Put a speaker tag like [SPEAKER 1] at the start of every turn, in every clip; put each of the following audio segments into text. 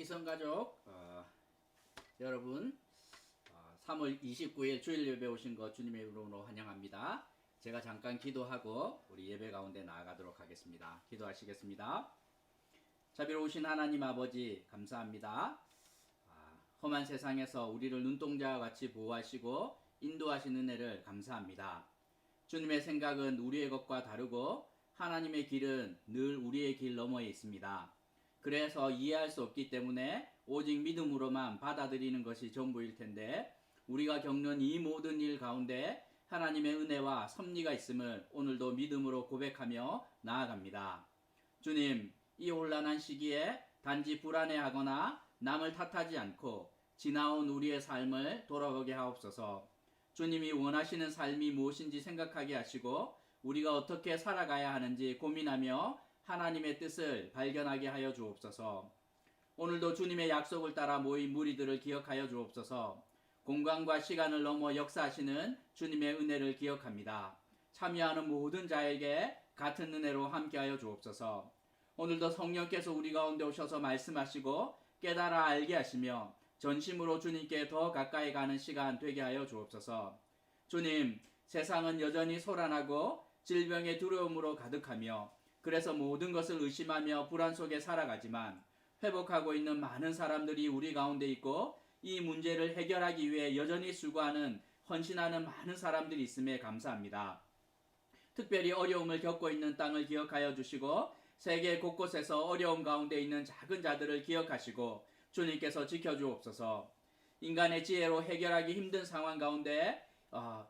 [SPEAKER 1] 이성가족 여러분 3월 29일 주일 예배 오신 것 주님의 이름으로 환영합니다. 제가 잠깐 기도하고 우리 예배 가운데 나아가도록 하겠습니다. 기도하시겠습니다. 자비로우신 하나님 아버지 감사합니다. 험한 세상에서 우리를 눈동자와 같이 보호하시고 인도하시는 은혜를 감사합니다. 주님의 생각은 우리의 것과 다르고 하나님의 길은 늘 우리의 길 너머에 있습니다. 그래서 이해할 수 없기 때문에 오직 믿음으로만 받아들이는 것이 전부일 텐데 우리가 겪는 이 모든 일 가운데 하나님의 은혜와 섭리가 있음을 오늘도 믿음으로 고백하며 나아갑니다. 주님, 이 혼란한 시기에 단지 불안해하거나 남을 탓하지 않고 지나온 우리의 삶을 돌아보게 하옵소서. 주님이 원하시는 삶이 무엇인지 생각하게 하시고 우리가 어떻게 살아가야 하는지 고민하며 하나님의 뜻을 발견하게 하여 주옵소서. 오늘도 주님의 약속을 따라 모인 무리들을 기억하여 주옵소서. 공간과 시간을 넘어 역사하시는 주님의 은혜를 기억합니다. 참여하는 모든 자에게 같은 은혜로 함께하여 주옵소서. 오늘도 성령께서 우리 가운데 오셔서 말씀하시고 깨달아 알게 하시며 전심으로 주님께 더 가까이 가는 시간 되게 하여 주옵소서. 주님, 세상은 여전히 소란하고 질병의 두려움으로 가득하며 그래서 모든 것을 의심하며 불안 속에 살아가지만 회복하고 있는 많은 사람들이 우리 가운데 있고 이 문제를 해결하기 위해 여전히 수고하는 헌신하는 많은 사람들이 있음에 감사합니다. 특별히 어려움을 겪고 있는 땅을 기억하여 주시고 세계 곳곳에서 어려움 가운데 있는 작은 자들을 기억하시고 주님께서 지켜주옵소서. 인간의 지혜로 해결하기 힘든 상황 가운데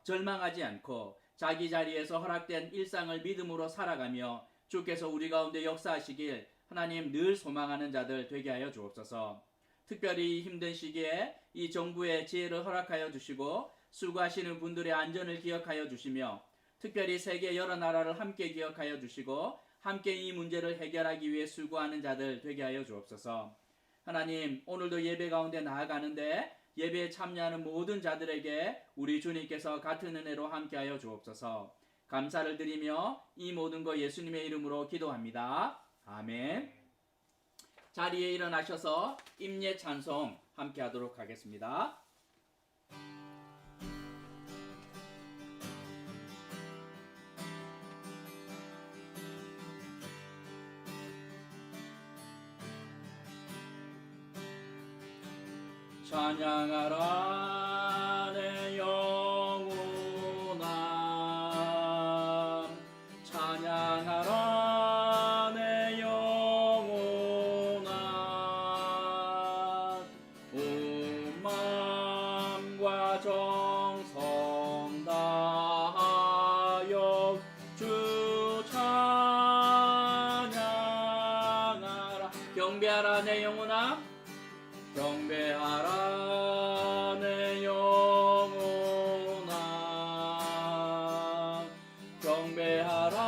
[SPEAKER 1] 절망하지 않고 자기 자리에서 허락된 일상을 믿음으로 살아가며 주께서 우리 가운데 역사하시길 하나님 늘 소망하는 자들 되게 하여 주옵소서. 특별히 힘든 시기에 이 정부의 지혜를 허락하여 주시고 수고하시는 분들의 안전을 기억하여 주시며 특별히 세계 여러 나라를 함께 기억하여 주시고 함께 이 문제를 해결하기 위해 수고하는 자들 되게 하여 주옵소서. 하나님, 오늘도 예배 가운데 나아가는데 예배에 참여하는 모든 자들에게 우리 주님께서 같은 은혜로 함께하여 주옵소서. 감사를 드리며 이 모든 것 예수님의 이름으로 기도합니다. 아멘. 자리에 일어나셔서 임예 찬송 함께 하도록 하겠습니다. 찬양하라 내 영혼아, 찬양하라 내 영혼아, 온 마음과 정성 다하여 주 찬양하라. 경배하라 내 영혼아, 경배하라 내 영혼아, 경배하라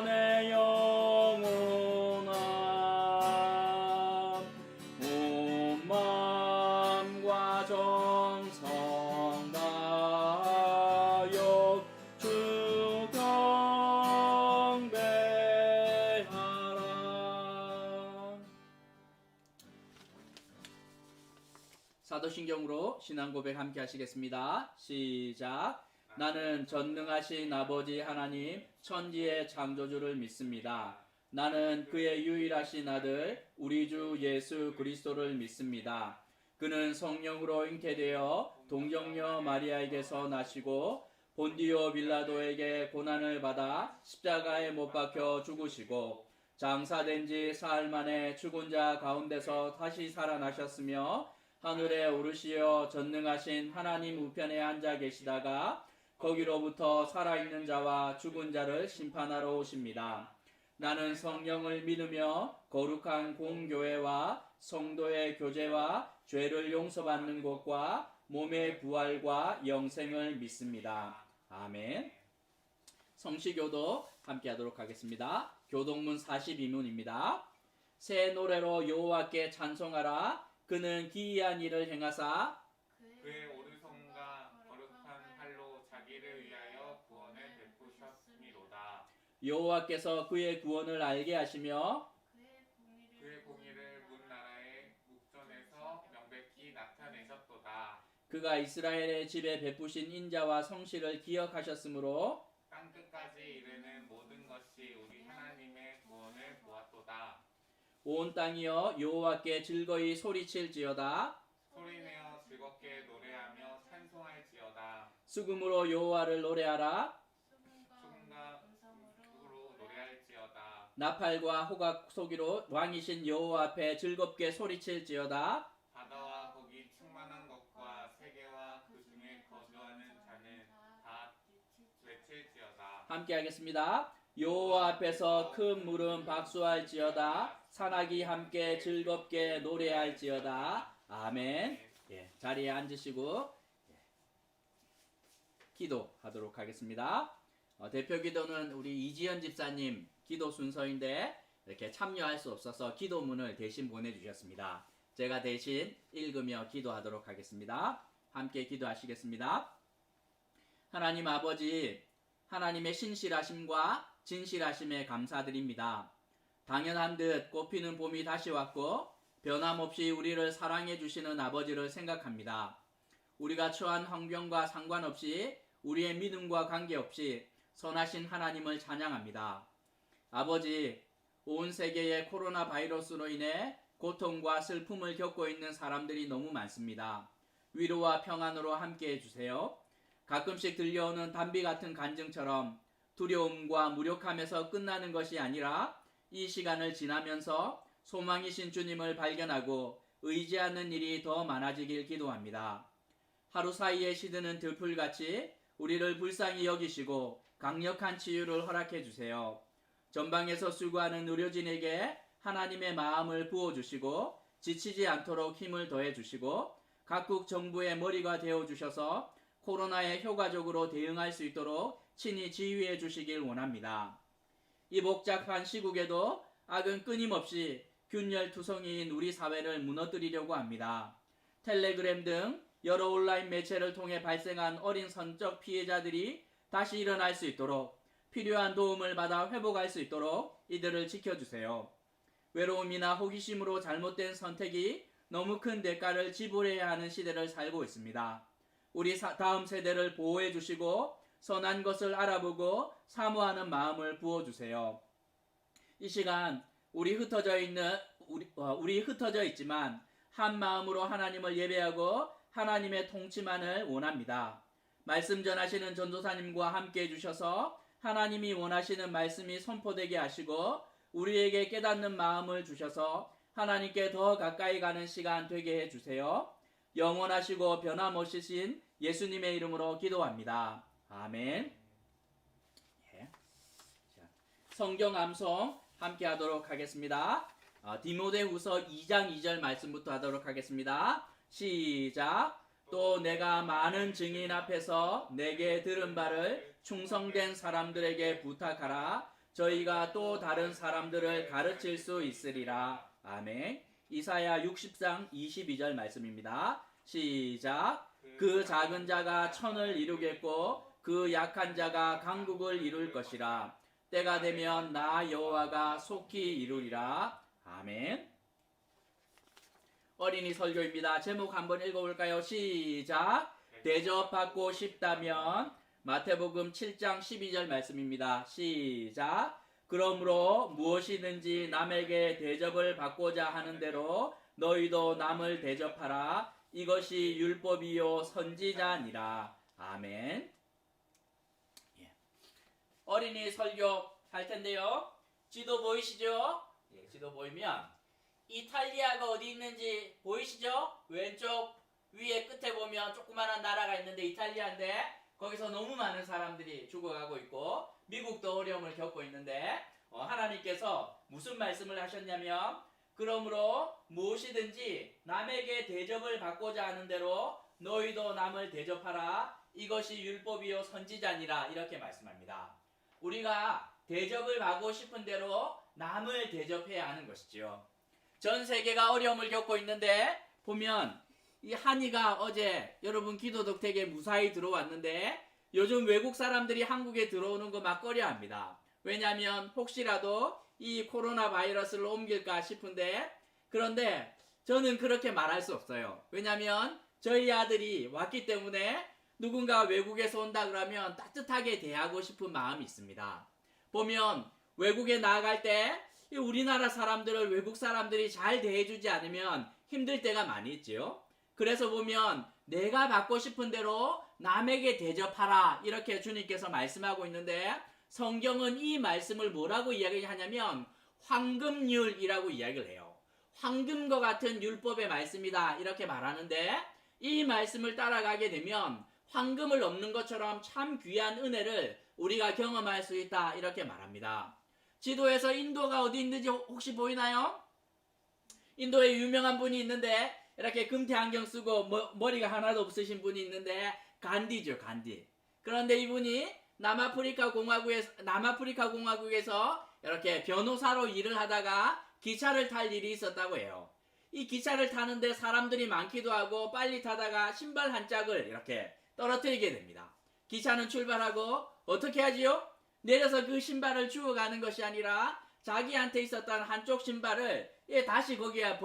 [SPEAKER 1] 내 영혼아, 온 마음과 정성 다하여 주 경배하라. 사도신경으로 신앙 고백 함께 하시겠습니다. 시작. 나는 전능하신 아버지 하나님 천지의 창조주를 믿습니다. 나는 그의 유일하신 아들 우리 주 예수 그리스도를 믿습니다. 그는 성령으로 잉태되어 동정녀 마리아에게서 나시고 본디오 빌라도에게 고난을 받아 십자가에 못 박혀 죽으시고 장사된 지 사흘 만에 죽은 자 가운데서 다시 살아나셨으며 하늘에 오르시어 전능하신 하나님 우편에 앉아 계시다가 거기로부터 살아있는 자와 죽은 자를 심판하러 오십니다. 나는 성령을 믿으며 거룩한 공교회와 성도의 교제와 죄를 용서받는 것과 몸의 부활과 영생을 믿습니다. 아멘. 성시교도 함께 하도록 하겠습니다. 교동문 42문입니다. 새 노래로 여호와께 찬송하라. 그는 기이한 일을 행하사
[SPEAKER 2] 그의 오르성과 거룩한 팔로 자기를 위하여 구원을 베푸셨음이로다.
[SPEAKER 1] 여호와께서 그의 구원을 알게 하시며
[SPEAKER 2] 그의 공의를 문 나라에
[SPEAKER 1] 그가 이스라엘의 집에 베푸신 인자와 성실을 기억하셨으므로
[SPEAKER 2] 땅 끝까지 이르는 모든 것이 우리 하나님의 구원을 보았도다.
[SPEAKER 1] 온 땅이여 여호와께 즐거이 소리칠지어다.
[SPEAKER 2] 소리내어 즐겁게 노래하며 찬송할지어다.
[SPEAKER 1] 수금으로 여호와를 노래하라.
[SPEAKER 2] 수금과 음성으로 노래할지어다.
[SPEAKER 1] 나팔과 호각 소기로 왕이신 여호와 앞에 즐겁게 소리칠지어다.
[SPEAKER 2] 바다와 거기 충만한 것과 세계와 그 중에 거주하는 자는 다 외칠지어다.
[SPEAKER 1] 함께 하겠습니다. 여호와 앞에서 큰 물은 박수할지어다. 산악이 함께 즐겁게 노래할지어다. 아멘. 예, 자리에 앉으시고 기도하도록 하겠습니다. 대표 기도는 우리 이지연 집사님 기도 순서인데 이렇게 참여할 수 없어서 기도문을 대신 보내주셨습니다. 제가 대신 읽으며 기도하도록 하겠습니다. 함께 기도하시겠습니다. 하나님 아버지, 하나님의 신실하심과 진실하심에 감사드립니다. 당연한 듯 꽃피는 봄이 다시 왔고 변함없이 우리를 사랑해 주시는 아버지를 생각합니다. 우리가 처한 환경과 상관없이 우리의 믿음과 관계없이 선하신 하나님을 찬양합니다. 아버지, 온 세계의 코로나 바이러스로 인해 고통과 슬픔을 겪고 있는 사람들이 너무 많습니다. 위로와 평안으로 함께 해주세요. 가끔씩 들려오는 단비 같은 간증처럼 두려움과 무력함에서 끝나는 것이 아니라 이 시간을 지나면서 소망이신 주님을 발견하고 의지하는 일이 더 많아지길 기도합니다. 하루 사이에 시드는 들풀같이 우리를 불쌍히 여기시고 강력한 치유를 허락해 주세요. 전방에서 수고하는 의료진에게 하나님의 마음을 부어주시고 지치지 않도록 힘을 더해 주시고 각국 정부의 머리가 되어 주셔서 코로나에 효과적으로 대응할 수 있도록 친히 지휘해 주시길 원합니다. 이 복잡한 시국에도 악은 끊임없이 균열투성이인 우리 사회를 무너뜨리려고 합니다. 텔레그램 등 여러 온라인 매체를 통해 발생한 어린 성적 피해자들이 다시 일어날 수 있도록 필요한 도움을 받아 회복할 수 있도록 이들을 지켜주세요. 외로움이나 호기심으로 잘못된 선택이 너무 큰 대가를 지불해야 하는 시대를 살고 있습니다. 우리 다음 세대를 보호해 주시고 선한 것을 알아보고 사모하는 마음을 부어주세요. 이 시간 우리 흩어져 있지만 한 마음으로 하나님을 예배하고 하나님의 통치만을 원합니다. 말씀 전하시는 전도사님과 함께 해주셔서 하나님이 원하시는 말씀이 선포되게 하시고 우리에게 깨닫는 마음을 주셔서 하나님께 더 가까이 가는 시간 되게 해주세요. 영원하시고 변함없으신 예수님의 이름으로 기도합니다. 아멘. 예. 자, 성경 암송 함께 하도록 하겠습니다. 디모데후서 2장 2절 말씀부터 하도록 하겠습니다. 시작. 또 내가 많은 증인 앞에서 내게 들은 바를 충성된 사람들에게 부탁하라. 저희가 또 다른 사람들을 가르칠 수 있으리라. 아멘. 이사야 60장 22절 말씀입니다. 시작. 그 작은 자가 천을 이루겠고 그 약한 자가 강국을 이룰 것이라. 때가 되면 나 여호와가 속히 이루리라. 아멘. 어린이 설교입니다. 제목 한번 읽어볼까요? 시작. 대접받고 싶다면 마태복음 7장 12절 말씀입니다. 시작. 그러므로 무엇이든지 남에게 대접을 받고자 하는 대로 너희도 남을 대접하라. 이것이 율법이요 선지자니라. 아멘. 예. 어린이 설교 할 텐데요. 지도 보이시죠? 예, 지도 보이면 이탈리아가 어디 있는지 보이시죠? 왼쪽 위에 끝에 보면 조그마한 나라가 있는데 이탈리아인데 거기서 너무 많은 사람들이 죽어가고 있고 미국도 어려움을 겪고 있는데 하나님께서 무슨 말씀을 하셨냐면 그러므로 무엇이든지 남에게 대접을 받고자 하는 대로 너희도 남을 대접하라. 이것이 율법이요 선지자니라. 이렇게 말씀합니다. 우리가 대접을 받고 싶은 대로 남을 대접해야 하는 것이죠. 전 세계가 어려움을 겪고 있는데 보면 이 한이가 어제 여러분 기도 덕택에 무사히 들어왔는데 요즘 외국 사람들이 한국에 들어오는 거 막 꺼려합니다. 왜냐하면 혹시라도 이 코로나 바이러스를 옮길까 싶은데 그런데 저는 그렇게 말할 수 없어요. 왜냐하면 저희 아들이 왔기 때문에 누군가 외국에서 온다 그러면 따뜻하게 대하고 싶은 마음이 있습니다. 보면 외국에 나아갈 때 우리나라 사람들을 외국 사람들이 잘 대해주지 않으면 힘들 때가 많이 있지요. 그래서 보면 내가 받고 싶은 대로 남에게 대접하라 이렇게 주님께서 말씀하고 있는데 성경은 이 말씀을 뭐라고 이야기하냐면 황금률이라고 이야기를 해요. 황금과 같은 율법의 말씀이다 이렇게 말하는데 이 말씀을 따라가게 되면 황금을 얻는 것처럼 참 귀한 은혜를 우리가 경험할 수 있다 이렇게 말합니다. 지도에서 인도가 어디 있는지 혹시 보이나요? 인도에 유명한 분이 있는데 이렇게 금태 안경 쓰고 머리가 하나도 없으신 분이 있는데 간디죠, 간디. 그런데 이분이 남아프리카 공화국에서 이렇게 변호사로 일을 하다가 기차를 탈 일이 있었다고 해요. 이 기차를 타는데 사람들이 많기도 하고 빨리 타다가 신발 한 짝을 이렇게 떨어뜨리게 됩니다. 기차는 출발하고 어떻게 하지요? 내려서 그 신발을 주워가는 것이 아니라 자기한테 있었던 한쪽 신발을 다시 거기에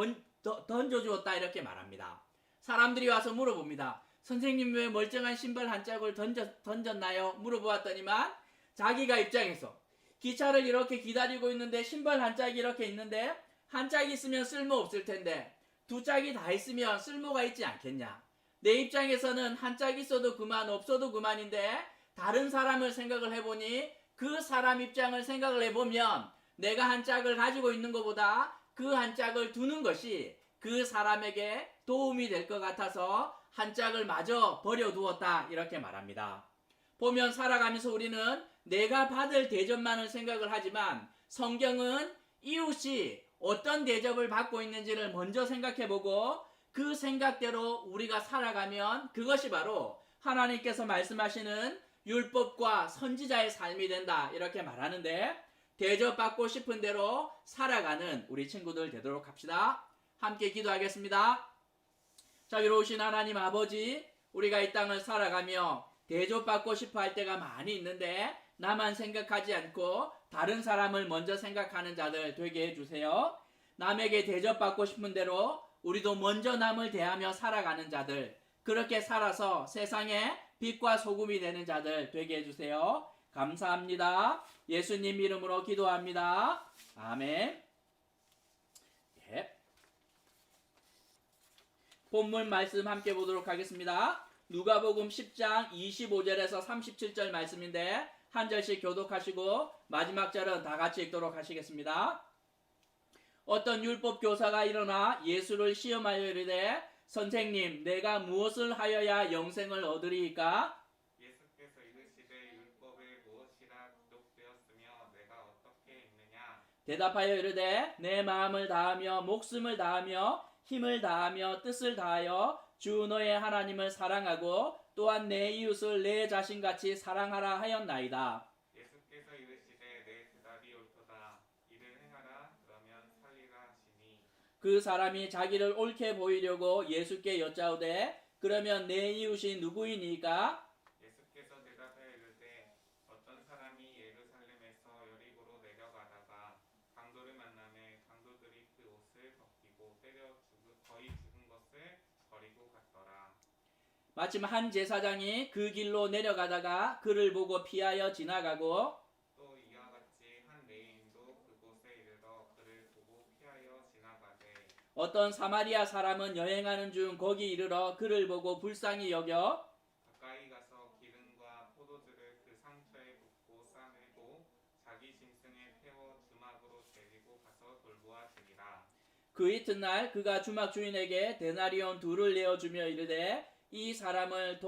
[SPEAKER 1] 던져주었다 이렇게 말합니다. 사람들이 와서 물어봅니다. 선생님 왜 멀쩡한 신발 한 짝을 던졌나요? 물어보았더니만 자기가 입장에서 기차를 이렇게 기다리고 있는데 신발 한 짝이 이렇게 있는데 한 짝 있으면 쓸모 없을 텐데 두 짝이 다 있으면 쓸모가 있지 않겠냐. 내 입장에서는 한 짝 있어도 그만 없어도 그만인데 다른 사람을 생각을 해보니 그 사람 입장을 생각을 해보면 내가 한 짝을 가지고 있는 것보다 그 한 짝을 두는 것이 그 사람에게 도움이 될 것 같아서 한 짝을 마저 버려두었다 이렇게 말합니다. 보면 살아가면서 우리는 내가 받을 대접만을 생각을 하지만 성경은 이웃이 어떤 대접을 받고 있는지를 먼저 생각해보고 그 생각대로 우리가 살아가면 그것이 바로 하나님께서 말씀하시는 율법과 선지자의 삶이 된다 이렇게 말하는데 대접받고 싶은 대로 살아가는 우리 친구들 되도록 합시다. 함께 기도하겠습니다. 자비로우신 하나님 아버지, 우리가 이 땅을 살아가며 대접받고 싶어 할 때가 많이 있는데 나만 생각하지 않고 다른 사람을 먼저 생각하는 자들 되게 해주세요. 남에게 대접받고 싶은 대로 우리도 먼저 남을 대하며 살아가는 자들, 그렇게 살아서 세상에 빛과 소금이 되는 자들 되게 해주세요. 감사합니다. 예수님 이름으로 기도합니다. 아멘. 네. 본문 말씀 함께 보도록 하겠습니다. 누가복음 10장 25절에서 37절 말씀인데 한 절씩 교독하시고 마지막 절은 다 같이 읽도록 하시겠습니다. 어떤 율법 교사가 일어나 예수를 시험하여 이르되 선생님, 내가 무엇을 하여야 영생을 얻으리이까?
[SPEAKER 2] 예수께서 이르시되 율법에 무엇이라 기록되었으며 내가 어떻게 읽느냐?
[SPEAKER 1] 대답하여 이르되 내 마음을 다하며 목숨을 다하며 힘을 다하며 뜻을 다하여 주 너의 하나님을 사랑하고 또한 내 이웃을 내 자신같이 사랑하라 하였나이다.
[SPEAKER 2] 예수께서 이르시되 내 대답이 옳도다. 이를 행하라. 그러면 살리라 하시니
[SPEAKER 1] 그 사람이 자기를 옳게 보이려고 예수께 여짜오되 그러면 내 이웃이 누구이니까?
[SPEAKER 2] 예수께서 대답하여 이르되 어떤 사람이 예루살렘에서 여리고로 내려가다가 강도를 만나매 강도들이 그 옷을 벗기고 때려 거의 죽은 것을 버리고 갔더라.
[SPEAKER 1] 마침 한 제사장이 그 길로 내려가다가 그를 보고 피하여 지나가고
[SPEAKER 2] 또 이와 같이 한 레위인도 그곳에 이르러 그를 보고 피하여 지나가되
[SPEAKER 1] 어떤 사마리아 사람은 여행하는 중 거기 이르러 그를 보고 불쌍히 여겨
[SPEAKER 2] 가까이 가서 기름과 포도주를 그 상처에 붓고 싸매고 자기 짐승에 태워 주막으로 데리고 가서 돌보아 주니라.
[SPEAKER 1] 그 이튿날 그가 주막 주인에게 데나리온 둘을 내어주며 이르되 이 사람을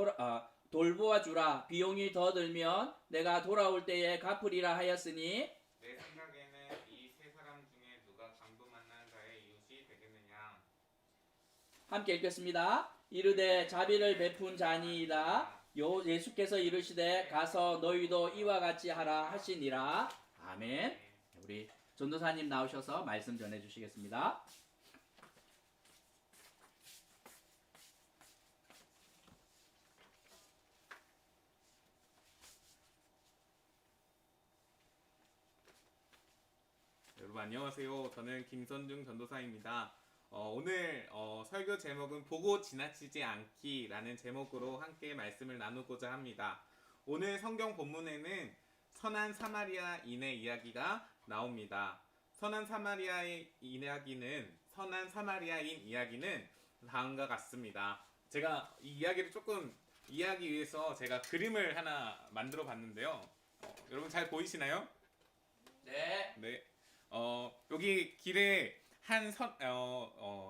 [SPEAKER 1] 돌보아 주라. 비용이 더 들면 내가 돌아올 때에 갚으리라 하였으니
[SPEAKER 2] 내 생각에는 이 세 사람 중에 누가 강도 만난 자의 이웃이 되겠느냐?
[SPEAKER 1] 함께 읽겠습니다. 이르되 자비를 베푼 자니이다. 예수께서 이르시되 가서 너희도 이와 같이 하라 하시니라. 아멘. 우리 전도사님 나오셔서 말씀 전해 주시겠습니다.
[SPEAKER 2] 여러분 안녕하세요. 저는 김선중 전도사입니다. 오늘 설교 제목은 보고 지나치지 않기라는 제목으로 함께 말씀을 나누고자 합니다. 오늘 성경 본문에는 선한 사마리아인의 이야기가 나옵니다. 선한 사마리아인 이야기는 다음과 같습니다. 제가 이 이야기를 조금 이해하기 위해서 제가 그림을 하나 만들어 봤는데요. 여러분 잘 보이시나요?
[SPEAKER 1] 네.
[SPEAKER 2] 네. 여기 길에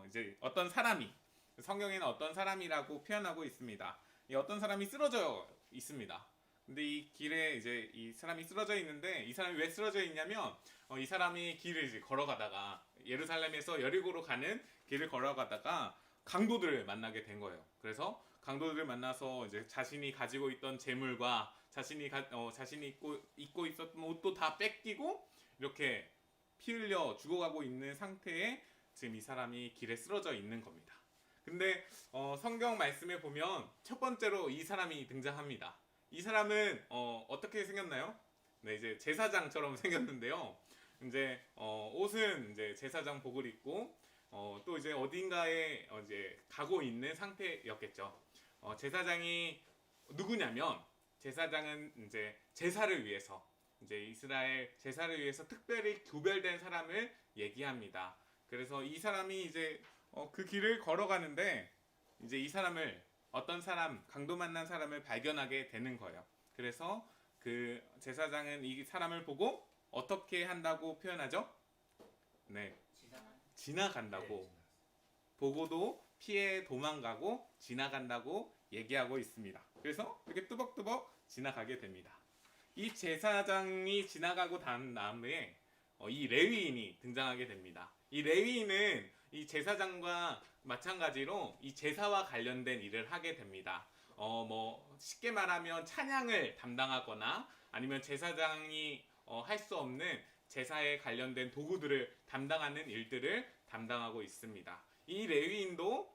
[SPEAKER 2] 이제 어떤 사람이, 성경에는 어떤 사람이라고 표현하고 있습니다. 이 어떤 사람이 쓰러져 있습니다. 근데 이 길에 이제 이 사람이 쓰러져 있는데, 이 사람이 왜 쓰러져 있냐면, 이 사람이 길을 이제 걸어가다가, 예루살렘에서 여리고로 가는 길을 걸어가다가 강도들을 만나게 된 거예요. 그래서 강도들을 만나서 이제 자신이 가지고 있던 재물과 자신이 입고 있었던 옷도 다 뺏기고, 이렇게 피 흘려 죽어가고 있는 상태에 지금 이 사람이 길에 쓰러져 있는 겁니다. 근데 성경 말씀에 보면 첫 번째로 이 사람이 등장합니다. 이 사람은 어떻게 생겼나요? 네, 이제 제사장처럼 생겼는데요. 이제 옷은 이제 제사장 복을 입고 또 이제 어딘가에 이제 가고 있는 상태였겠죠. 제사장이 누구냐면, 제사장은 이제 제사를 위해서, 이제 이스라엘 제사를 위해서 특별히 구별된 사람을 얘기합니다. 그래서 이 사람이 이제 그 길을 걸어가는데, 이제 이 사람을, 어떤 사람, 강도 만난 사람을 발견하게 되는 거예요. 그래서 그 제사장은 이 사람을 보고 어떻게 한다고 표현하죠? 네, 지나간다고. 보고도 피해 도망가고 지나간다고 얘기하고 있습니다. 그래서 이렇게 뚜벅뚜벅 지나가게 됩니다. 이 제사장이 지나가고 난 다음에 이 레위인이 등장하게 됩니다. 이 레위인은 이 제사장과 마찬가지로 이 제사와 관련된 일을 하게 됩니다. 뭐 쉽게 말하면 찬양을 담당하거나 아니면 제사장이 할 수 없는 제사에 관련된 도구들을 담당하는 일들을 담당하고 있습니다. 이 레위인도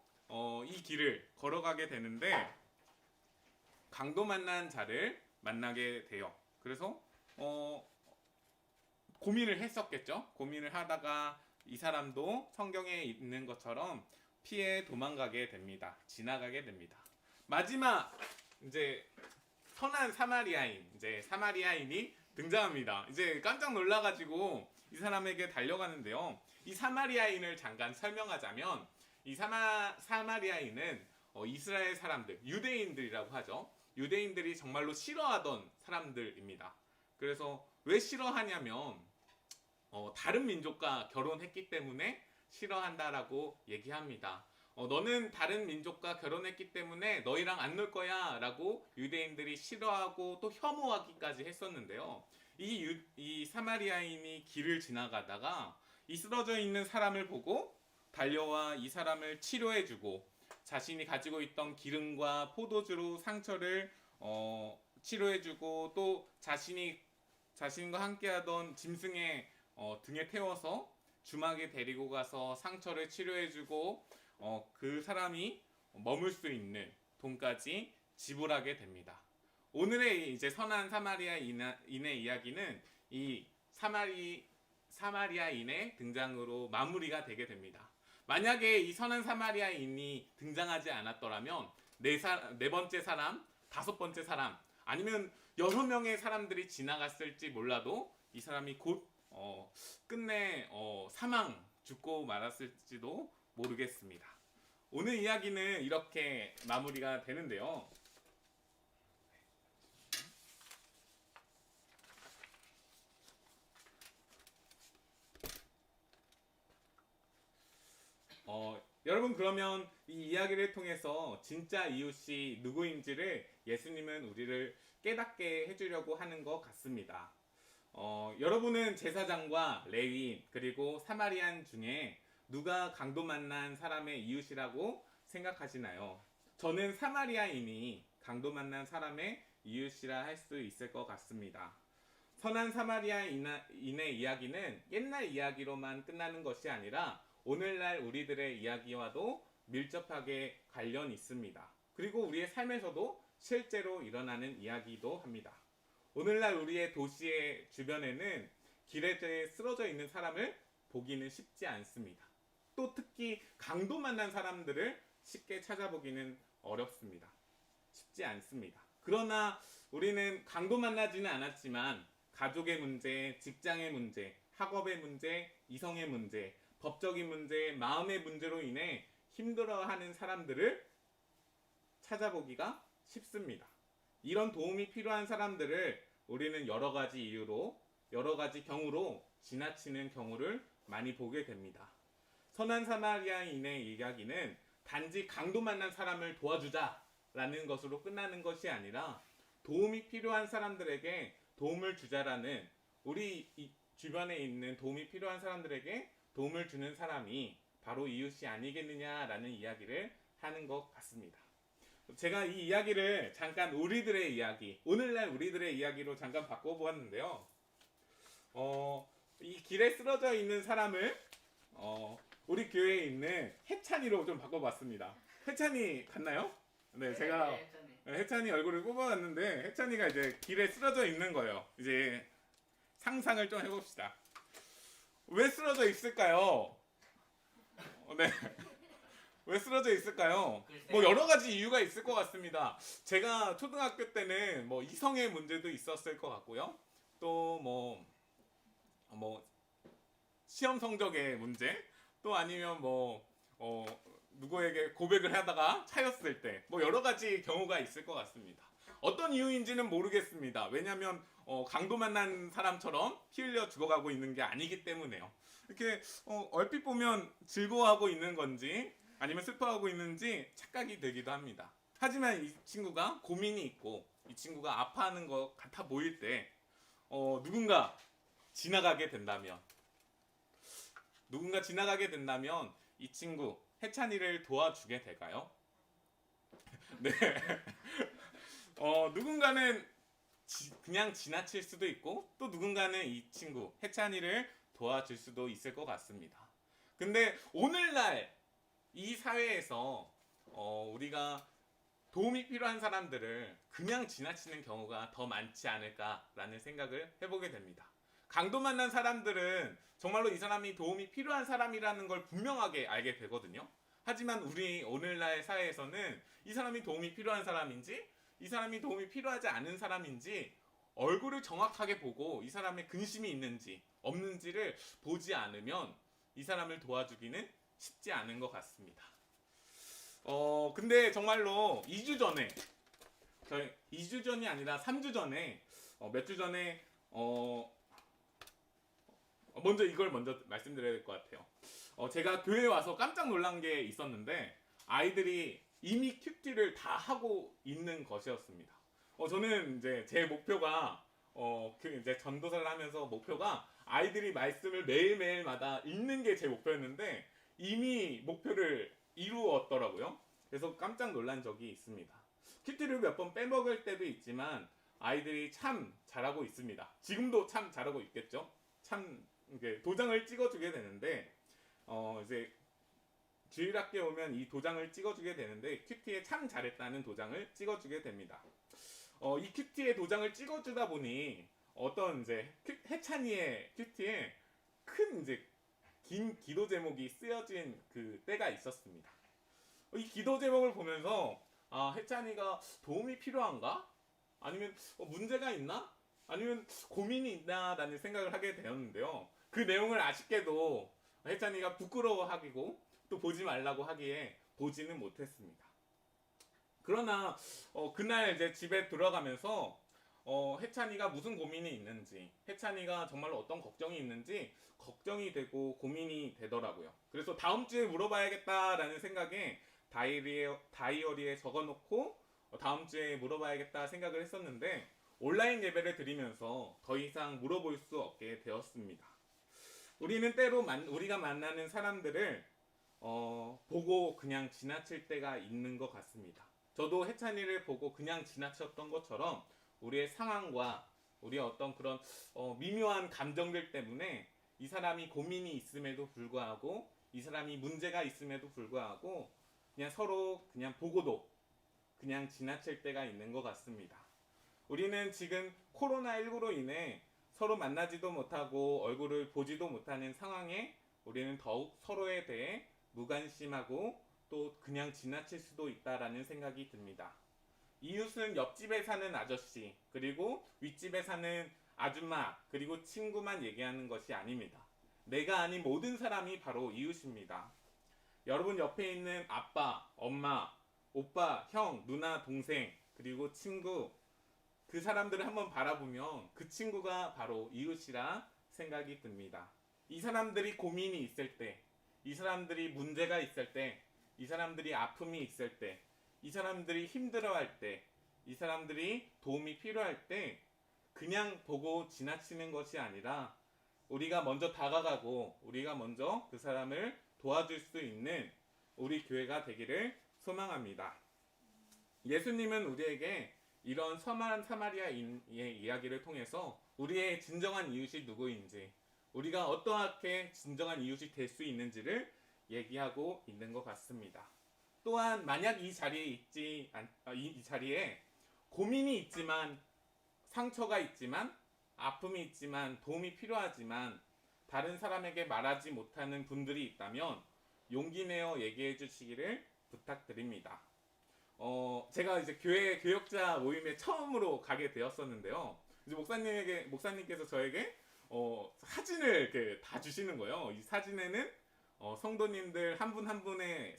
[SPEAKER 2] 이 길을 걸어가게 되는데, 강도 만난 자를 만나게 돼요. 그래서 고민을 했었겠죠. 고민을 하다가 이 사람도 성경에 있는 것처럼 피해 도망가게 됩니다. 지나가게 됩니다. 마지막 이제 선한 사마리아인, 이제 사마리아인이 등장합니다. 이제 깜짝 놀라가지고 이 사람에게 달려가는데요. 이 사마리아인을 잠깐 설명하자면, 이 사마리아인은 이스라엘 사람들, 유대인들이라고 하죠. 유대인들이 정말로 싫어하던 사람들입니다. 그래서 왜 싫어하냐면 다른 민족과 결혼했기 때문에 싫어한다라고 얘기합니다. 너는 다른 민족과 결혼했기 때문에 너희랑 안 놀 거야 라고 유대인들이 싫어하고 또 혐오하기까지 했었는데요. 이 사마리아인이 길을 지나가다가 이 쓰러져 있는 사람을 보고 달려와 이 사람을 치료해주고, 자신이 가지고 있던 기름과 포도주로 상처를 치료해주고, 또 자신과 함께하던 짐승의 등에 태워서 주막에 데리고 가서 상처를 치료해주고, 그 사람이 머물 수 있는 돈까지 지불하게 됩니다. 오늘의 이제 선한 사마리아인의 이야기는 이 사마리아인의 등장으로 마무리가 되게 됩니다. 만약에 이 선한 사마리아인이 등장하지 않았더라면 네 번째 사람, 다섯 번째 사람, 아니면 여러 명의 사람들이 지나갔을지 몰라도 이 사람이 곧 끝내 죽고 말았을지도 모르겠습니다. 오늘 이야기는 이렇게 마무리가 되는데요. 여러분, 그러면 이 이야기를 통해서 진짜 이웃이 누구인지를 예수님은 우리를 깨닫게 해주려고 하는 것 같습니다. 여러분은 제사장과 레위인 그리고 사마리안 중에 누가 강도 만난 사람의 이웃이라고 생각하시나요? 저는 사마리아인이 강도 만난 사람의 이웃이라 할 수 있을 것 같습니다. 선한 사마리아인의 이야기는 옛날 이야기로만 끝나는 것이 아니라 오늘날 우리들의 이야기와도 밀접하게 관련이 있습니다. 그리고 우리의 삶에서도 실제로 일어나는 이야기도 합니다. 오늘날 우리의 도시의 주변에는 길에 쓰러져 있는 사람을 보기는 쉽지 않습니다.
[SPEAKER 3] 또 특히 강도 만난 사람들을 쉽게 찾아보기는 어렵습니다. 쉽지 않습니다. 그러나 우리는 강도 만나지는 않았지만 가족의 문제, 직장의 문제, 학업의 문제, 이성의 문제, 법적인 문제, 마음의 문제로 인해 힘들어하는 사람들을 찾아보기가 쉽습니다. 이런 도움이 필요한 사람들을 우리는 여러 가지 이유로, 여러 가지 경우로 지나치는 경우를 많이 보게 됩니다. 선한 사마리아인의 이야기는 단지 강도 만난 사람을 도와주자라는 것으로 끝나는 것이 아니라 도움이 필요한 사람들에게 도움을 주자라는, 우리 주변에 있는 도움이 필요한 사람들에게 도움을 주는 사람이 바로 이웃이 아니겠느냐라는 이야기를 하는 것 같습니다. 제가 이 이야기를 잠깐 우리들의 이야기, 오늘날 우리들의 이야기로 잠깐 바꿔보았는데요. 이 길에 쓰러져 있는 사람을 우리 교회에 있는 해찬이로 좀 바꿔봤습니다. 해찬이 같나요? 네, 제가 해찬이 얼굴을 뽑아왔는데 해찬이가 이제 길에 쓰러져 있는 거예요. 이제 상상을 좀 해봅시다. 왜 쓰러져 있을까요? 네. 왜 쓰러져 있을까요? 뭐 여러 가지 이유가 있을 것 같습니다. 제가 초등학교 때는 뭐 이성의 문제도 있었을 것 같고요. 또 뭐 시험 성적의 문제, 또 아니면 누구에게 고백을 하다가 차였을 때, 뭐 여러 가지 경우가 있을 것 같습니다. 어떤 이유인지는 모르겠습니다. 왜냐하면 강도 만난 사람처럼 피 흘려 죽어가고 있는 게 아니기 때문에요. 이렇게 얼핏 보면 즐거워하고 있는 건지 아니면 슬퍼하고 있는지 착각이 되기도 합니다. 하지만 이 친구가 고민이 있고 이 친구가 아파하는 것 같아 보일 때 누군가 지나가게 된다면 이 친구 해찬이를 도와주게 될까요? 네. 누군가는 그냥 지나칠 수도 있고 또 누군가는 이 친구 해찬이를 도와줄 수도 있을 것 같습니다. 근데 오늘날 이 사회에서 우리가 도움이 필요한 사람들을 그냥 지나치는 경우가 더 많지 않을까라는 생각을 해보게 됩니다. 강도 만난 사람들은 정말로 이 사람이 도움이 필요한 사람이라는 걸 분명하게 알게 되거든요. 하지만 우리 오늘날 사회에서는 이 사람이 도움이 필요한 사람인지 이 사람이 도움이 필요하지 않은 사람인지 얼굴을 정확하게 보고 이 사람의 근심이 있는지 없는지를 보지 않으면 이 사람을 도와주기는 쉽지 않은 것 같습니다. 근데 정말로 2주 전에, 2주 전이 아니라 3주 전에, 몇 주 전에, 먼저 이걸 말씀드려야 될 것 같아요. 제가 교회에 와서 깜짝 놀란 게 있었는데, 아이들이 이미 큐티를 다 하고 있는 것이었습니다. 저는 이제 제 목표가, 이제 전도사를 하면서 목표가 아이들이 말씀을 매일매일마다 읽는 게 제 목표였는데, 이미 목표를 이루었더라고요. 그래서 깜짝 놀란 적이 있습니다. 큐티를 몇 번 빼먹을 때도 있지만 아이들이 참 잘하고 있습니다. 지금도 참 잘하고 있겠죠. 참 이렇게 도장을 찍어주게 되는데 이제 주일학교에 오면 이 도장을 찍어주게 되는데 큐티에 참 잘했다는 도장을 찍어주게 됩니다. 이 큐티에 도장을 찍어주다 보니 어떤 이제 해찬이의 큐티에 큰 이제 긴 기도 제목이 쓰여진 그 때가 있었습니다. 이 기도 제목을 보면서 해찬이가 도움이 필요한가? 아니면 문제가 있나? 아니면 고민이 있나라는 생각을 하게 되었는데요. 그 내용을 아쉽게도 해찬이가 부끄러워하기고 또 보지 말라고 하기에 보지는 못했습니다. 그러나 그날 이제 집에 들어가면서 해찬이가 무슨 고민이 있는지, 해찬이가 정말로 어떤 걱정이 있는지 걱정이 되고 고민이 되더라고요. 그래서 다음 주에 물어봐야겠다라는 생각에 다이어리에 적어놓고 다음 주에 물어봐야겠다 생각을 했었는데 온라인 예배를 드리면서 더 이상 물어볼 수 없게 되었습니다. 우리는 때로 우리가 만나는 사람들을 보고 그냥 지나칠 때가 있는 것 같습니다. 저도 해찬이를 보고 그냥 지나쳤던 것처럼 우리의 상황과 우리의 어떤 그런 미묘한 감정들 때문에 이 사람이 고민이 있음에도 불구하고 이 사람이 문제가 있음에도 불구하고 그냥 서로 그냥 보고도 그냥 지나칠 때가 있는 것 같습니다. 우리는 지금 코로나19로 인해 서로 만나지도 못하고 얼굴을 보지도 못하는 상황에 우리는 더욱 서로에 대해 무관심하고 또 그냥 지나칠 수도 있다라는 생각이 듭니다. 이웃은 옆집에 사는 아저씨, 그리고 윗집에 사는 아줌마, 그리고 친구만 얘기하는 것이 아닙니다. 내가 아닌 모든 사람이 바로 이웃입니다. 여러분 옆에 있는 아빠, 엄마, 오빠, 형, 누나, 동생, 그리고 친구, 그 사람들을 한번 바라보면 그 친구가 바로 이웃이라 생각이 듭니다. 이 사람들이 고민이 있을 때, 이 사람들이 문제가 있을 때, 이 사람들이 아픔이 있을 때, 이 사람들이 힘들어할 때, 이 사람들이 도움이 필요할 때 그냥 보고 지나치는 것이 아니라 우리가 먼저 다가가고 우리가 먼저 그 사람을 도와줄 수 있는 우리 교회가 되기를 소망합니다. 예수님은 우리에게 이런 선한 사마리아인의 이야기를 통해서 우리의 진정한 이웃이 누구인지, 우리가 어떠하게 진정한 이웃이 될 수 있는지를 얘기하고 있는 것 같습니다. 또한 만약 이 자리에 고민이 있지만, 상처가 있지만, 아픔이 있지만, 도움이 필요하지만 다른 사람에게 말하지 못하는 분들이 있다면 용기 내어 얘기해 주시기를 부탁드립니다. 제가 이제 교회 교역자 모임에 처음으로 가게 되었었는데요. 이제 목사님께서 저에게 사진을 이렇게 다 주시는 거예요. 이 사진에는 성도님들 한 분 한 분의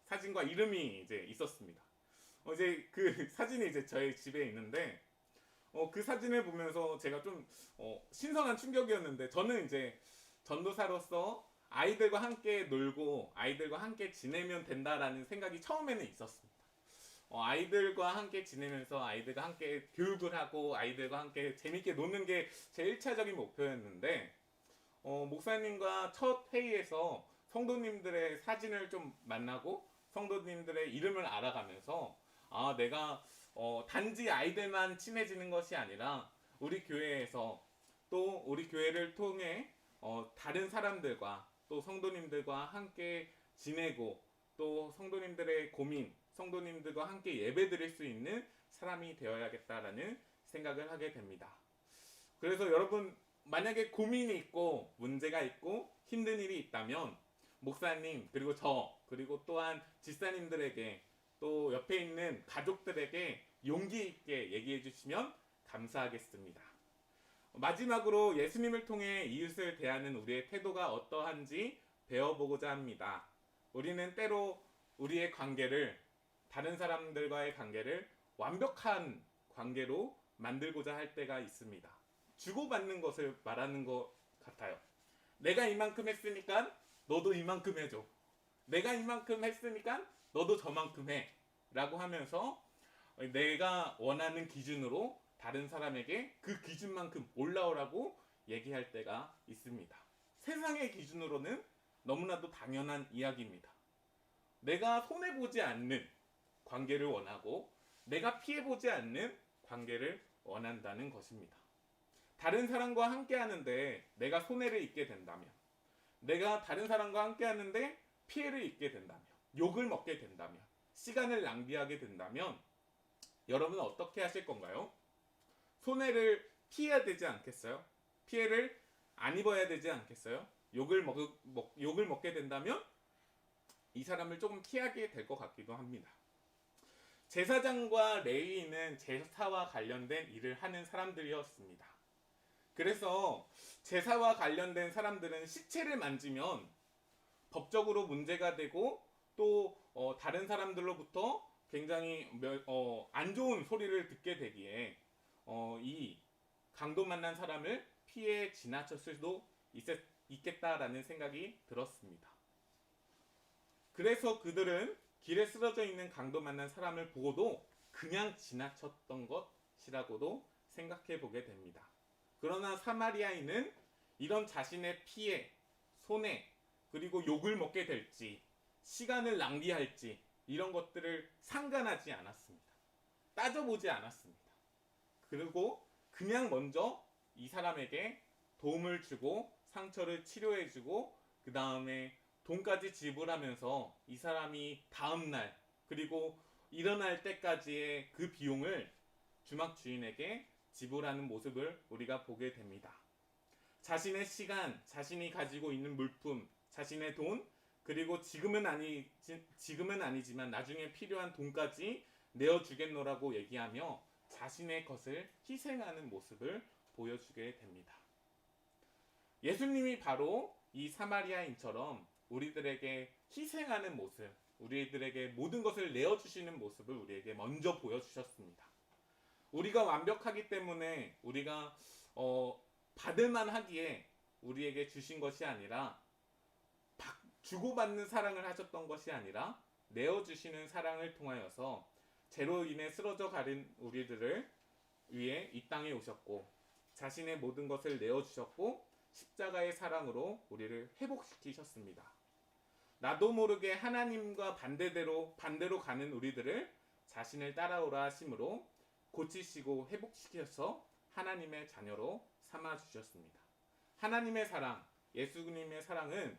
[SPEAKER 3] 사진과 이름이 이제 있었습니다. 이제 그 사진이 이제 저희 집에 있는데, 그 사진을 보면서 제가 좀 신선한 충격이었는데, 저는 이제 전도사로서 아이들과 함께 놀고 아이들과 함께 지내면 된다라는 생각이 처음에는 있었습니다. 아이들과 함께 지내면서 아이들과 함께 교육을 하고 아이들과 함께 재밌게 노는 게 제 1차적인 목표였는데, 목사님과 첫 회의에서 성도님들의 사진을 좀 만나고 성도님들의 이름을 알아가면서 내가 단지 아이들만 친해지는 것이 아니라 우리 교회에서 또 우리 교회를 통해 다른 사람들과 또 성도님들과 함께 지내고 또 성도님들의 고민, 성도님들과 함께 예배드릴 수 있는 사람이 되어야겠다라는 생각을 하게 됩니다. 그래서 여러분, 만약에 고민이 있고 문제가 있고 힘든 일이 있다면 목사님, 그리고 그리고 또한 집사님들에게 또 옆에 있는 가족들에게 용기 있게 얘기해 주시면 감사하겠습니다. 마지막으로 예수님을 통해 이웃을 대하는 우리의 태도가 어떠한지 배워보고자 합니다. 우리는 때로 우리의 관계를, 다른 사람들과의 관계를 완벽한 관계로 만들고자 할 때가 있습니다. 주고받는 것을 말하는 것 같아요. 내가 이만큼 했으니까 너도 이만큼 해줘. 내가 이만큼 했으니까 너도 저만큼 해. 라고 하면서 내가 원하는 기준으로 다른 사람에게 그 기준만큼 올라오라고 얘기할 때가 있습니다. 세상의 기준으로는 너무나도 당연한 이야기입니다. 내가 손해보지 않는 관계를 원하고 내가 피해보지 않는 관계를 원한다는 것입니다. 다른 사람과 함께 하는데 내가 손해를 입게 된다면, 내가 다른 사람과 함께 하는데 피해를 입게 된다면, 욕을 먹게 된다면, 시간을 낭비하게 된다면 여러분은 어떻게 하실 건가요? 손해를 피해야 되지 않겠어요? 피해를 안 입어야 되지 않겠어요? 욕을 먹게 된다면 이 사람을 조금 피하게 될 것 같기도 합니다. 제사장과 레위인은 제사와 관련된 일을 하는 사람들이었습니다. 그래서 제사와 관련된 사람들은 시체를 만지면 법적으로 문제가 되고 또 다른 사람들로부터 굉장히 안 좋은 소리를 듣게 되기에 이 강도 만난 사람을 피해 지나쳤을 수도 있겠다라는 생각이 들었습니다. 그래서 그들은 길에 쓰러져 있는 강도 만난 사람을 보고도 그냥 지나쳤던 것이라고도 생각해 보게 됩니다. 그러나 사마리아인은 이런 자신의 피해, 손해, 그리고 욕을 먹게 될지, 시간을 낭비할지 이런 것들을 상관하지 않았습니다. 따져보지 않았습니다. 그리고 그냥 먼저 이 사람에게 도움을 주고 상처를 치료해주고 그 다음에 돈까지 지불하면서 이 사람이 다음날 그리고 일어날 때까지의 그 비용을 주막 주인에게 지불하는 모습을 우리가 보게 됩니다. 자신의 시간, 자신이 가지고 있는 물품, 자신의 돈, 그리고 지금은 아니지만 나중에 필요한 돈까지 내어주겠노라고 얘기하며 자신의 것을 희생하는 모습을 보여주게 됩니다. 예수님이 바로 이 사마리아인처럼 우리들에게 희생하는 모습, 우리들에게 모든 것을 내어주시는 모습을 우리에게 먼저 보여주셨습니다. 우리가 완벽하기 때문에 우리가 받을만 하기에 우리에게 주신 것이 아니라 주고받는 사랑을 하셨던 것이 아니라 내어주시는 사랑을 통하여서 죄로 인해 쓰러져 가는 우리들을 위해 이 땅에 오셨고 자신의 모든 것을 내어주셨고 십자가의 사랑으로 우리를 회복시키셨습니다. 나도 모르게 하나님과 반대로 가는 우리들을 자신을 따라오라 하심으로 고치시고 회복시켜서 하나님의 자녀로 삼아주셨습니다. 하나님의 사랑, 예수님의 사랑은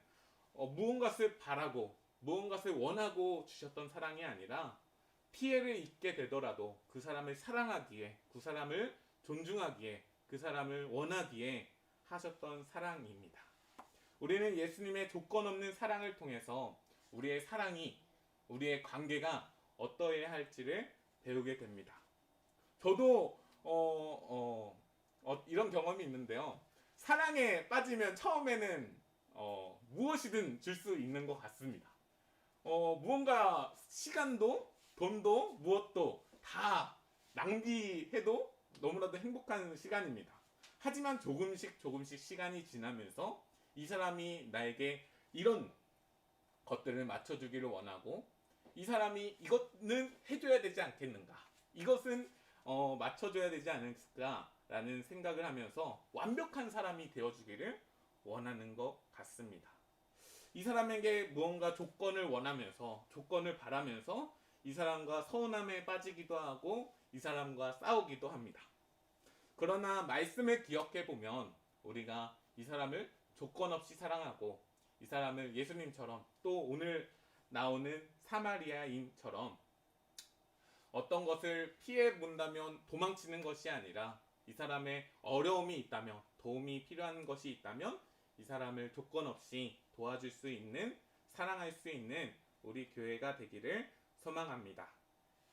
[SPEAKER 3] 무언가를 바라고 무언가를 원하고 주셨던 사랑이 아니라 피해를 입게 되더라도 그 사람을 사랑하기에, 그 사람을 존중하기에, 그 사람을 원하기에 하셨던 사랑입니다. 우리는 예수님의 조건 없는 사랑을 통해서 우리의 사랑이, 우리의 관계가 어떠해야 할지를 배우게 됩니다. 저도 이런 경험이 있는데요. 사랑에 빠지면 처음에는 무엇이든 줄 수 있는 것 같습니다. 무언가 시간도 돈도 무엇도 다 낭비해도 너무나도 행복한 시간입니다. 하지만 조금씩 시간이 지나면서 이 사람이 나에게 이런 것들을 맞춰주기를 원하고 이 사람이 이것은 해줘야 되지 않겠는가, 이것은 맞춰줘야 되지 않을까 라는 생각을 하면서 완벽한 사람이 되어주기를 원하는 것 같습니다. 이 사람에게 무언가 조건을 원하면서, 조건을 바라면서 이 사람과 서운함에 빠지기도 하고 이 사람과 싸우기도 합니다. 그러나 말씀을 기억해 보면 우리가 이 사람을 조건 없이 사랑하고 이 사람을 예수님처럼 또 오늘 나오는 사마리아인처럼 어떤 것을 피해 본다면 도망치는 것이 아니라 이 사람의 어려움이 있다면, 도움이 필요한 것이 있다면 이 사람을 조건 없이 도와줄 수 있는, 사랑할 수 있는 우리 교회가 되기를 소망합니다.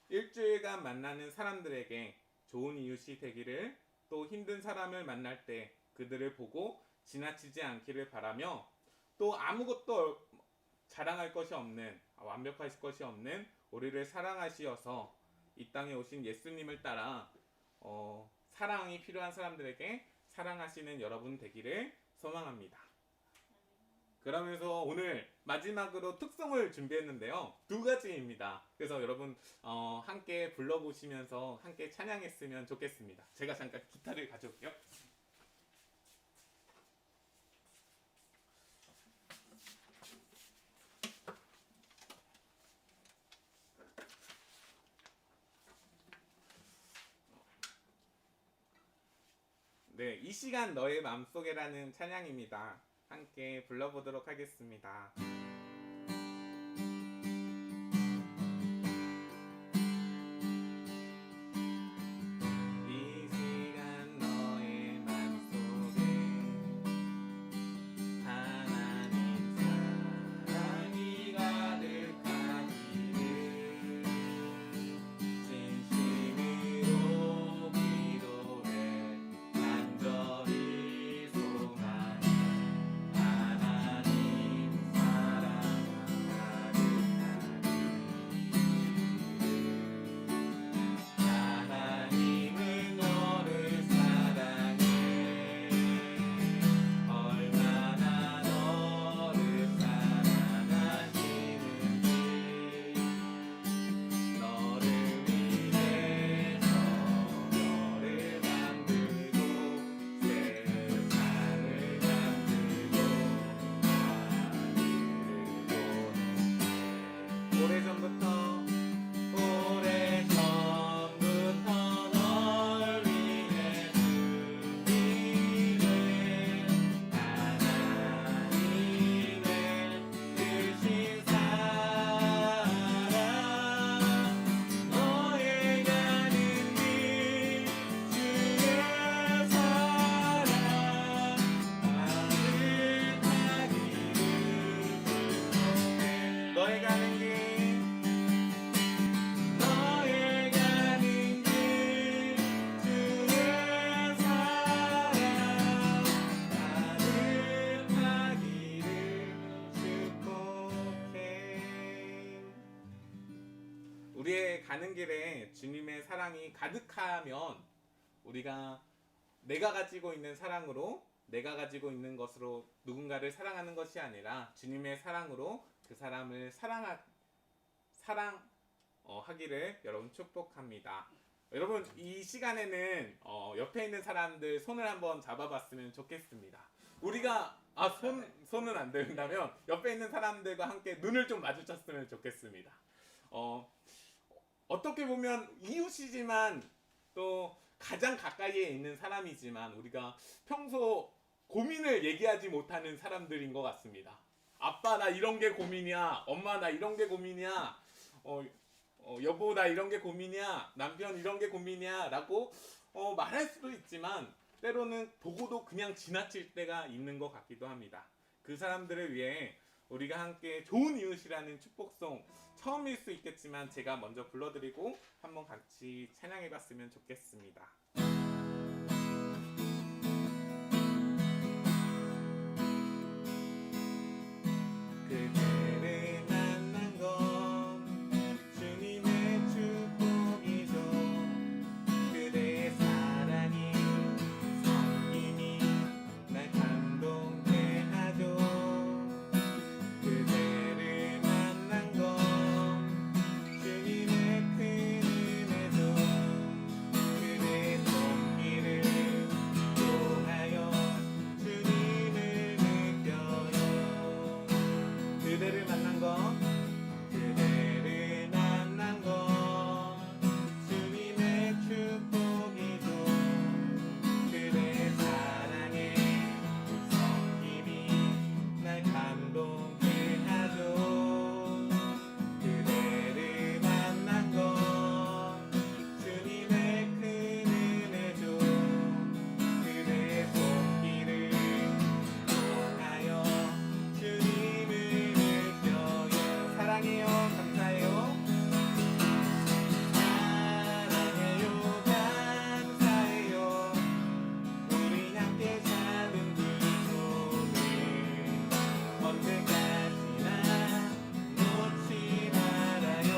[SPEAKER 3] 일주일간 만나는 사람들에게 좋은 이웃이 되기를, 또 힘든 사람을 만날 때 그들을 보고 지나치지 않기를 바라며, 또 아무것도 자랑할 것이 없는, 완벽하실 것이 없는 우리를 사랑하시어서 이 땅에 오신 예수님을 따라 사랑이 필요한 사람들에게 사랑하시는 여러분 되기를 소망합니다. 그러면서 오늘 마지막으로 특송을 준비했는데요. 2가지입니다. 그래서 여러분 함께 불러보시면서 함께 찬양했으면 좋겠습니다. 제가 잠깐 기타를 가져올게요. 네, 이 시간 너의 마음속에라는 찬양입니다. 함께 불러보도록 하겠습니다. 이 시간 너의 마음속에 하나님 사랑이 가득하기를 진심으로 기도해 간절히 소망해. 하나님 사랑 우리의 가는 길에 주님의 사랑이 가득하면 우리가 내가 가지고 있는 사랑으로 내가 가지고 있는 것으로 누군가를 사랑하는 것이 아니라 주님의 사랑으로 그 사람을 하기를 여러분 축복합니다. 여러분 이 시간에는 옆에 있는 사람들 손을 한번 잡아봤으면 좋겠습니다. 우리가 손은 안 된다면 옆에 있는 사람들과 함께 눈을 좀 마주쳤으면 좋겠습니다. 어떻게 보면 이웃이지만 또 가장 가까이에 있는 사람이지만 우리가 평소 고민을 얘기하지 못하는 사람들인 것 같습니다. 아빠 나 이런 게 고민이야. 엄마 나 이런 게 고민이야. 여보 나 이런 게 고민이야. 남편 이런 게 고민이야 라고 말할 수도 있지만 때로는 보고도 그냥 지나칠 때가 있는 것 같기도 합니다. 그 사람들을 위해 우리가 함께 좋은 이웃이라는 축복송 처음일 수 있겠지만 제가 먼저 불러드리고 한번 같이 찬양해봤으면 좋겠습니다. 그대를 만난 건 주님의 축복이죠. 그대의 사랑이 성김이 날 감동케 하죠. 그대를 만난 건 주님의 큰 은혜죠. 그대의 손길을 통하여 주님을 느껴요. 그대를 만난 건 주님의 축복이죠. 그대의 사랑에 성김이 날 감동케 하죠. 그대를 만난 건 주님의 큰 은혜죠. 그대의 손길을 통하여 주님을 느껴요. 사랑해요. 감사해요. 사랑해요. 감사해요. 우리 함께 잡은 두 손을 언제까지나 놓지 말아요.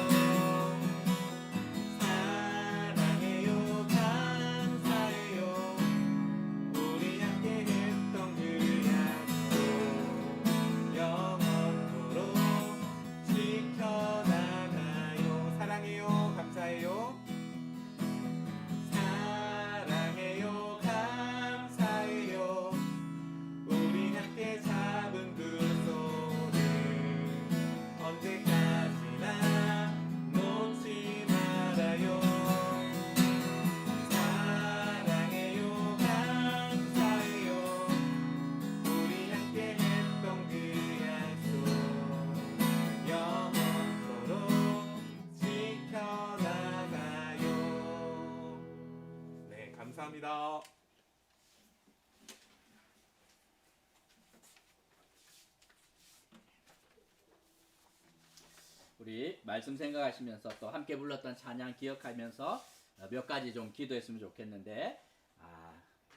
[SPEAKER 3] 사랑해요. 감사해요. 우리 함께 했던 그 약속 영원토록 지켜나가요. 사랑해요. 감사해요. 사랑해요. 감사해요. 우리 함께 잡은 두 손을 언제까지나 놓지 말아요. 사랑해요. 감사해요. 우리 함께 했던 그 약속 영원토록 지켜나가요. 네, 감사합니다.
[SPEAKER 1] 우리 말씀 생각하시면서 또 함께 불렀던 찬양 기억하면서 몇 가지 좀 기도했으면 좋겠는데,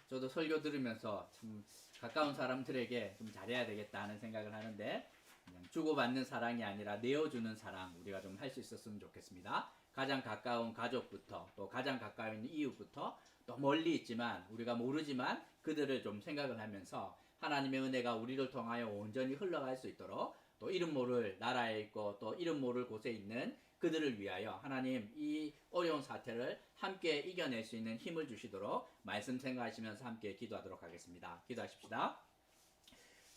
[SPEAKER 1] 저도 설교 들으면서 참 가까운 사람들에게 좀 잘해야 되겠다 하는 생각을 하는데, 그냥 주고받는 사랑이 아니라 내어주는 사랑 우리가 좀 할 수 있었으면 좋겠습니다. 가장 가까운 가족부터 또 가장 가까이 있는 이웃부터 또 멀리 있지만 우리가 모르지만 그들을 좀 생각을 하면서 하나님의 은혜가 우리를 통하여 온전히 흘러갈 수 있도록, 또 이름 모를 나라에 있고 또 이름 모를 곳에 있는 그들을 위하여 하나님 이 어려운 사태를 함께 이겨낼 수 있는 힘을 주시도록 말씀 생각하시면서 함께 기도하도록 하겠습니다. 기도하십시다.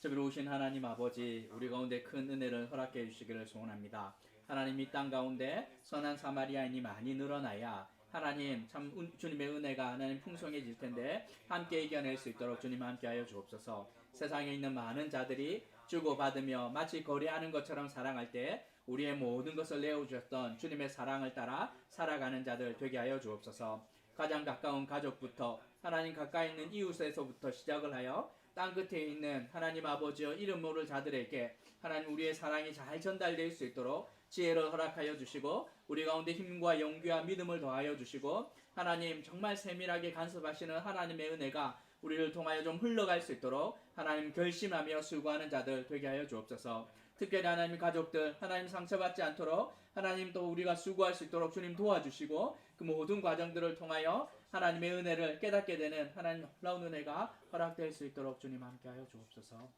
[SPEAKER 1] 저비로우신 하나님 아버지, 우리 가운데 큰 은혜를 허락해 주시기를 소원합니다. 하나님 이 땅 가운데 선한 사마리아인이 많이 늘어나야 하나님 참 주님의 은혜가 하나님 풍성해질 텐데 함께 이겨낼 수 있도록 주님 함께하여 주옵소서. 세상에 있는 많은 자들이 주고받으며 마치 거래하는 것처럼 사랑할 때 우리의 모든 것을 내어주셨던 주님의 사랑을 따라 살아가는 자들 되게 하여 주옵소서. 가장 가까운 가족부터 하나님 가까이 있는 이웃에서부터 시작을 하여 땅끝에 있는 하나님 아버지여 이름 모를 자들에게 하나님 우리의 사랑이 잘 전달될 수 있도록 지혜를 허락하여 주시고 우리 가운데 힘과 용기와 믿음을 더하여 주시고 하나님 정말 세밀하게 간섭하시는 하나님의 은혜가 우리를 통하여 좀 흘러갈 수 있도록 하나님 결심하며 수고하는 자들 되게 하여 주옵소서. 특별히 하나님 가족들 하나님 상처받지 않도록 하나님 또 우리가 수고할 수 있도록 주님 도와주시고 그 모든 과정들을 통하여 하나님의 은혜를 깨닫게 되는 하나님 놀라운 은혜가 허락될 수 있도록 주님 함께하여 주옵소서.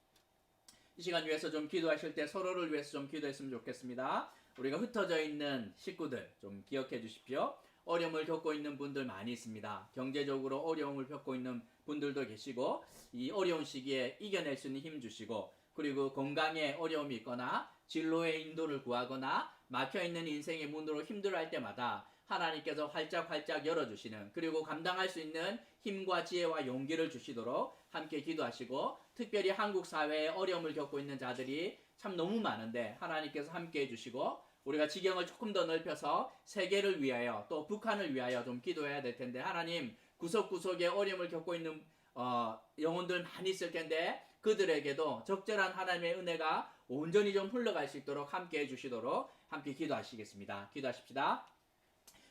[SPEAKER 1] 이 시간 위해서 좀 기도하실 때 서로를 위해서 좀 기도했으면 좋겠습니다. 우리가 흩어져 있는 식구들 좀 기억해 주십시오. 어려움을 겪고 있는 분들 많이 있습니다. 경제적으로 어려움을 겪고 있는 분들도 계시고 이 어려운 시기에 이겨낼 수 있는 힘 주시고 그리고 건강에 어려움이 있거나 진로의 인도를 구하거나 막혀있는 인생의 문으로 힘들어할 때마다 하나님께서 활짝 열어주시는 그리고 감당할 수 있는 힘과 지혜와 용기를 주시도록 함께 기도하시고 특별히 한국 사회에 어려움을 겪고 있는 자들이 참 너무 많은데 하나님께서 함께 해주시고 우리가 지경을 조금 더 넓혀서 세계를 위하여 또 북한을 위하여 좀 기도해야 될 텐데 하나님 구석구석에 어려움을 겪고 있는 영혼들 많이 있을 텐데 그들에게도 적절한 하나님의 은혜가 온전히 좀 흘러갈 수 있도록 함께 해주시도록 함께 기도하시겠습니다. 기도하십시다.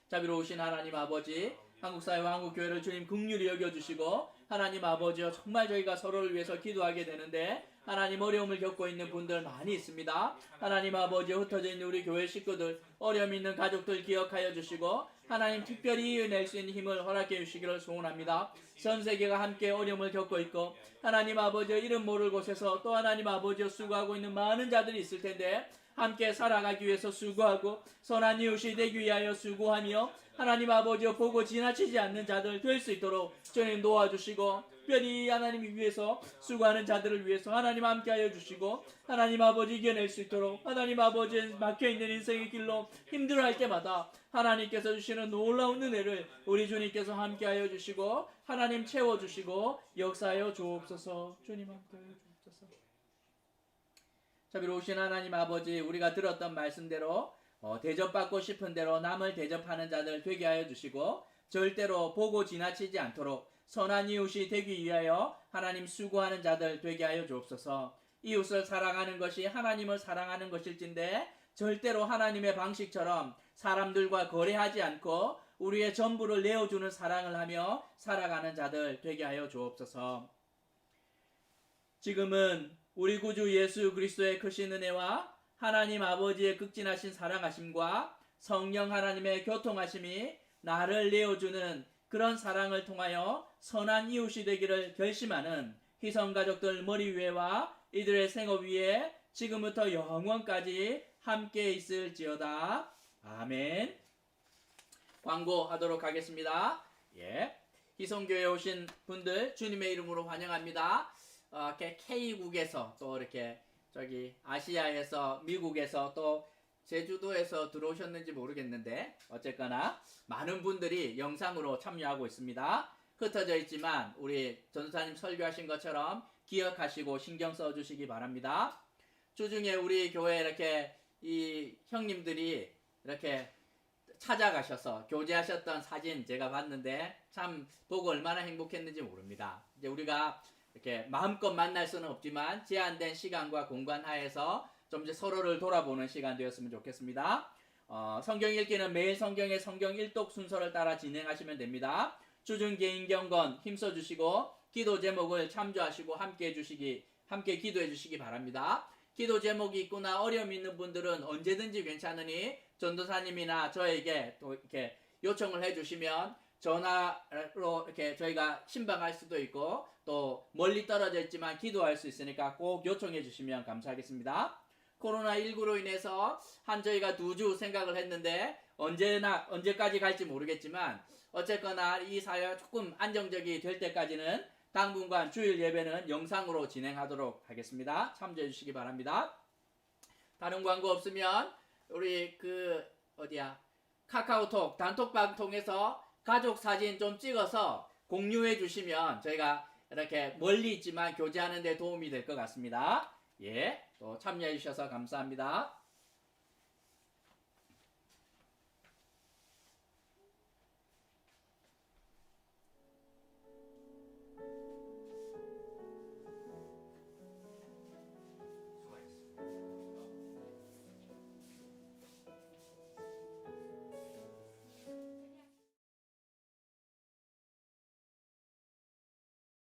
[SPEAKER 1] 자비로우신 하나님 아버지 한국사회와 한국교회를 주님 긍휼히 여겨주시고 하나님 아버지여 정말 저희가 서로를 위해서 기도하게 되는데 하나님 어려움을 겪고 있는 분들 많이 있습니다. 하나님 아버지여 흩어져 있는 우리 교회 식구들 어려움 있는 가족들 기억하여 주시고 하나님 특별히 이어낼 수 있는 힘을 허락해 주시기를 소원합니다. 전 세계가 함께 어려움을 겪고 있고 하나님 아버지여 이름 모를 곳에서 또 하나님 아버지여 수고하고 있는 많은 자들이 있을 텐데 함께 살아가기 위해서 수고하고 선한 이웃이 되기 위하여 수고하며 하나님 아버지여 보고 지나치지 않는 자들 될 수 있도록 주님 도와주시고 특별히 하나님 위해서 수고하는 자들을 위해서 하나님 함께하여 주시고 하나님 아버지 이겨낼 수 있도록 하나님 아버지의 막혀있는 인생의 길로 힘들어할 때마다 하나님께서 주시는 놀라운 은혜를 우리 주님께서 함께하여 주시고 하나님 채워주시고 역사하여 주옵소서. 주님 함께하여 주옵소서. 자비로우신 하나님 아버지 우리가 들었던 말씀대로 대접받고 싶은 대로 남을 대접하는 자들 되게 하여 주시고 절대로 보고 지나치지 않도록 선한 이웃이 되기 위하여 하나님 수고하는 자들 되게 하여 주옵소서. 이웃을 사랑하는 것이 하나님을 사랑하는 것일진데 절대로 하나님의 방식처럼 사람들과 거래하지 않고 우리의 전부를 내어주는 사랑을 하며 살아가는 자들 되게 하여 주옵소서. 지금은 우리 구주 예수 그리스도의 크신 은혜와 하나님 아버지의 극진하신 사랑하심과 성령 하나님의 교통하심이 나를 내어주는 그런 사랑을 통하여 선한 이웃이 되기를 결심하는 희성가족들 머리 위에와 이들의 생업 위에 지금부터 영원까지 함께 있을지어다. 아멘. 광고하도록 하겠습니다. 희성교회에 오신 분들 주님의 이름으로 환영합니다. K국에서 또 이렇게 저기 아시아에서 미국에서 또 제주도에서 들어오셨는지 모르겠는데 어쨌거나 많은 분들이 영상으로 참여하고 있습니다. 흩어져 있지만 우리 전도사님 설교하신 것처럼 기억하시고 신경 써주시기 바랍니다. 주중에 우리 교회 이렇게 이 형님들이 이렇게 찾아가셔서 교제하셨던 사진 제가 봤는데 참 보고 얼마나 행복했는지 모릅니다. 이제 우리가 이렇게 마음껏 만날 수는 없지만 제한된 시간과 공간 하에서 좀 이제 서로를 돌아보는 시간 되었으면 좋겠습니다. 성경 읽기는 매일 성경의 성경 일독 순서를 따라 진행하시면 됩니다. 주중 개인 경건 힘써주시고 기도 제목을 참조하시고 함께 기도해 주시기 바랍니다. 기도 제목이 있거나 어려움이 있는 분들은 언제든지 괜찮으니 전도사님이나 저에게 또 이렇게 요청을 해주시면 전화로 이렇게 저희가 신방할 수도 있고 또 멀리 떨어져 있지만 기도할 수 있으니까 꼭 요청해 주시면 감사하겠습니다. 코로나19로 인해서 저희가 2주 생각을 했는데 언제까지 갈지 모르겠지만 어쨌거나 이 사회가 조금 안정적이 될 때까지는 당분간 주일 예배는 영상으로 진행하도록 하겠습니다. 참조해 주시기 바랍니다. 다른 광고 없으면 우리 카카오톡 단톡방 통해서 가족 사진 좀 찍어서 공유해 주시면 저희가 이렇게 멀리 있지만 교제하는 데 도움이 될 것 같습니다. 또 참여해 주셔서 감사합니다.